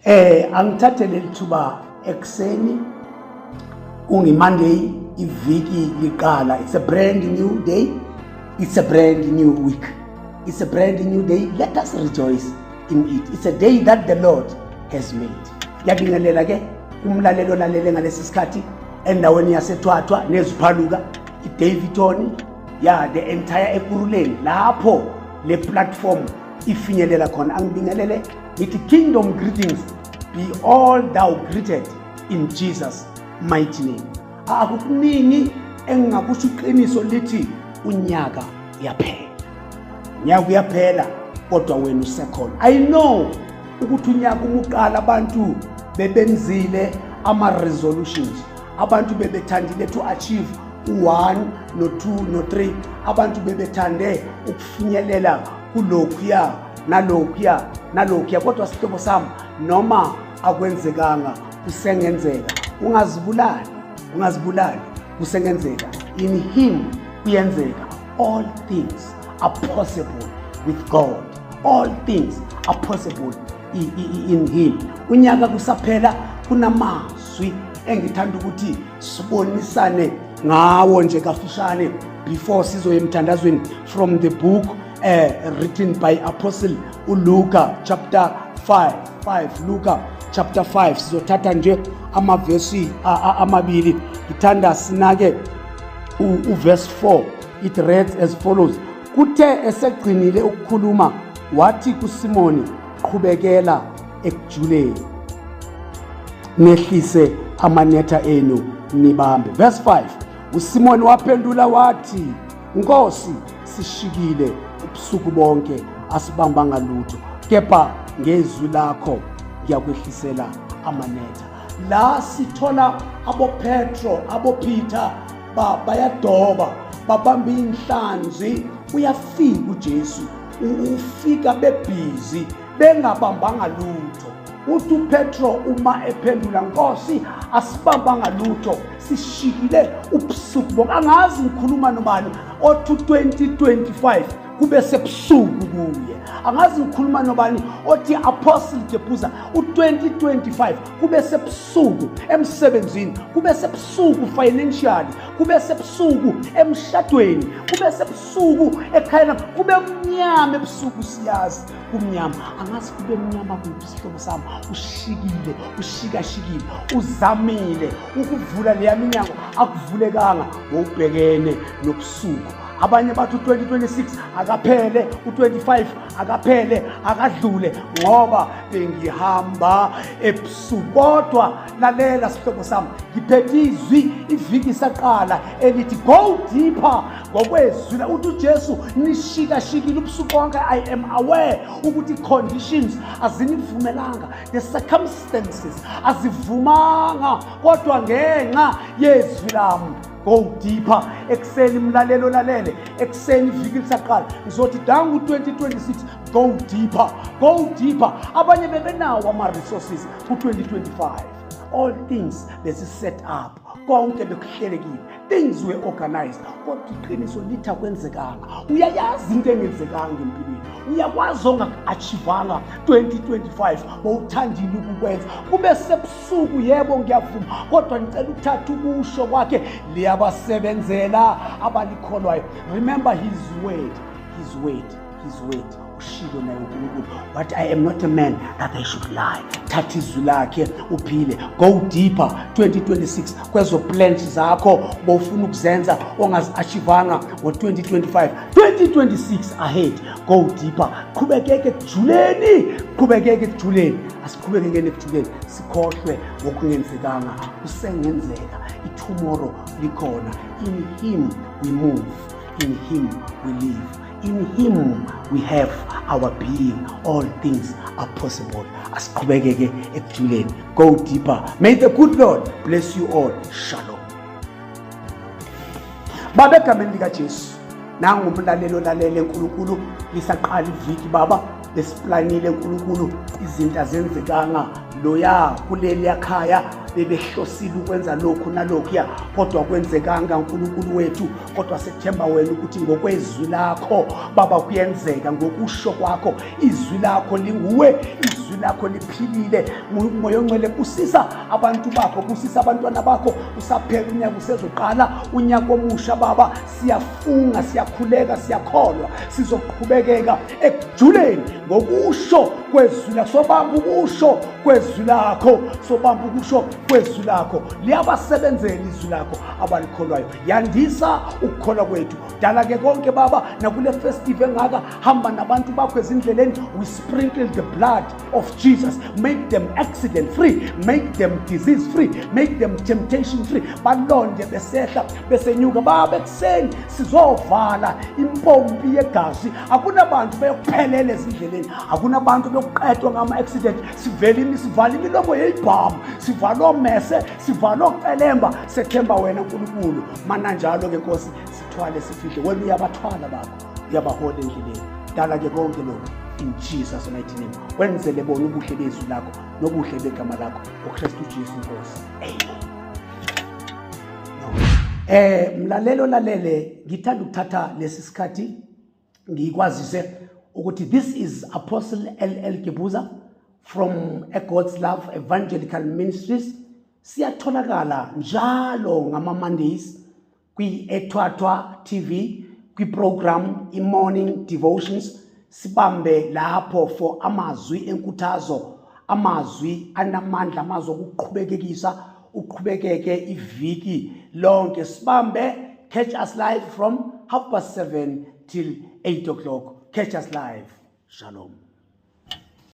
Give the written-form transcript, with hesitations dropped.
Angithathe leli thuba ekseni ungiMonday iviki liqala. It's a brand new day. It's a brand new week. It's a brand new day. Let us rejoice in it. It's a day that the Lord has made. Ngiyabingelela ke umlalelo lalele ngalesi sikhathi endaweni yaseThwathwa neZiphaluka iDavidton the entire Ekurhuleni lapho le platform ifinyelela khona. Angibingelele ngithi kingdom greetings be all thou greeted in Jesus mighty name. Akukuningi engingakusho iqiniso lithi unyaka uyaphela. Unyaka uyaphela kodwa wena usekhona. I know ukuthi unyaka umuqala abantu bebenzile ama resolutions. Abantu bebethandile to achieve 1 no 2 no 3. Abantu bebethande ukufinyelela kulokhuya nalokhuya kodwa sihlobo sami noma akwenzekanga kusengenzeka. Ungazibulali kusengenzeka. In him kuyenzeka. All things are possible with God. All things are possible in him. Unyaka kusaphela kunamazwi engithanda ukuthi sibonisane ngawo nje kafishane before sizoye emthandazweni from the book written by Apostle Luka chapter 5. Luka chapter 5 sizothatha nje amavesi amabili. Ngithanda sinake uverse 4. It reads as follows. Kuthe esegcinile ukukhuluma wathi kuSimoni, qhubekela ekujuleni nehlise amanetha enu nibambe. Verse 5. uSimoni waphendula wathi, Nkosi, sishikile ubusuku bonke asibambanga lutho, kepha ngezwi lakho ngiyakwehlisela amanetha. La sithola aboPetro, aboPeter bayadoba, babamba inhlanzi. Uyafika uJesu, ufika bebhizi bengabambanga lutho. Uthi uPetro uma ephendula, Nkosi, asibambanga lutho, sishikile ubusuku bonke. Angazi ngikhuluma nobani othi 2025 kube sebusuku kuye. Angazi ngikhuluma nobani othi Apostle Jebuza u2025 kube sebusuku emsebenzini, kube sebusuku financially, kube sebusuku emshadweni, kube sebusuku ekhaya, kube mnyama ebusuku. Siyazi kumnyama. Angazi kube mnyama kuphi sihlobo sami. Ushikashikile, uzamile ukuvula leya minyango akuvulekanga ngobhekene nobusuku. Abanye bathi u2026 akaphele, u25 akaphele, akadlule ngoba bengihamba ebusuku. Kodwa lalela sihlobo sami, ngiphethe izwi iviki isaqala elithi go deeper ngokwezwi. Uthi uJesu nishikashikile ubusuku bonke. I am aware ukuthi conditions azinivumelanga, the circumstances azivumanga, kodwa ngenxa yezwi lami go deeper. Ekseni mlalelo lalele, ekseni iviki lisaqala ngizothi dangu 2026 go deeper. Abanye bebenawo ama resources ku2025. All things set up, konke bekuhlelekile, things were organized. Kodwa iqiniso lithi akwenzekanga. Uyayazi into engenzekanga empilweni, uyakwazi ongakuachivanga 2025 bowuthandile ukukwenza. Kube sebusuku, yebo ngiyavuma, kodwa ngicela ukuthatha ukusho kwakhe liyabasebenzela abalikholwayo. Remember his word. Ushilo naye uNkulunkulu wathi, I am not a man that I should lie. Thatha izwi lakhe uphile. Go deeper 2026 kwezo plans zakho bowufuna ukuzenza ongaziachivanga ngo2025. 2026 ahead, go deeper. Qhubekeke ekujuleni. Asiqhubekekeni ekujuleni sikhohlwe ngokungenzekanga. Kusengenzeka. Tomorrow likhona. In him we move, in him we live, in him we have our being. All things are possible. Asiqhubekeke ekujuleni. Go deeper. May the good Lord bless you all. Shalom. Baba egameni likaJesu, nangu umlalelo lalele uNkulunkulu lisaqala iviki baba, lesiplanile uNkulunkulu, izinto azenzekanga loya kuleli yakhaya bebehlosile ukwenza lokhu nalokhuya kodwa kwenzekanga uNkulunkulu wethu kodwa sethemba wena ukuthi ngokwezwi lakho baba kuyenzeka ngokusho kwakho izwi lakho linguwe izwi lakho liphilile umoya ongcwele kusisa abantu bakho kusisa abantwana bakho usaphela unyaka usezoqala unyaka omusha baba siyafunga siyakhuleka siyakholwa sizoqhubekeka ekujuleni ngokusho kwezwi lakho sobamba ukusho kwezwi lakho sobamba ukusho kwezwi lakho liyabasebenzela izwi lakho abalikholwayo yandisa ukukholwa kwethu dala ke konke baba nakule festive engaka hamba nabantu bakho ezindleleni we sprinkle the blood of Jesus make them accident free make them disease free make them temptation free balonde besehla besenyuka baba ekuseni sizovala impompi yegazi akunabantu beyokuphelela ezindleleni akunabantu beyokuqedwa ngama accident sivelini sivala imilomo yeyibhamu sivala omese sivala okuqelemba sethemba wena uNkulunkulu mana njalo ke Nkosi sithwale sifihle wena uyabathwala bakho uyabahola endleleni dala ke konke lokho in Jesus mighty name wenzele bona ubuhle bezwi lakho nobuhle begama lakho uKristu Jesu Nkosi amen. Mlalelo lalele ngithanda ukuthatha lesi sikhathi ngikwazise ukuthi this is Apostle LL Kibuza from A God's Love Evangelical Ministries siyatholakala njalo ngama Mondays kwi eThwathwa TV kwi program i-morning devotions sibambe lapho for amazwi enkuthazo amazwi anamandla amazwi okuqhubekekisa uqhubekeke iviki lonke sibambe catch us live from 7:30 till 8 o'clock catch us live shalom.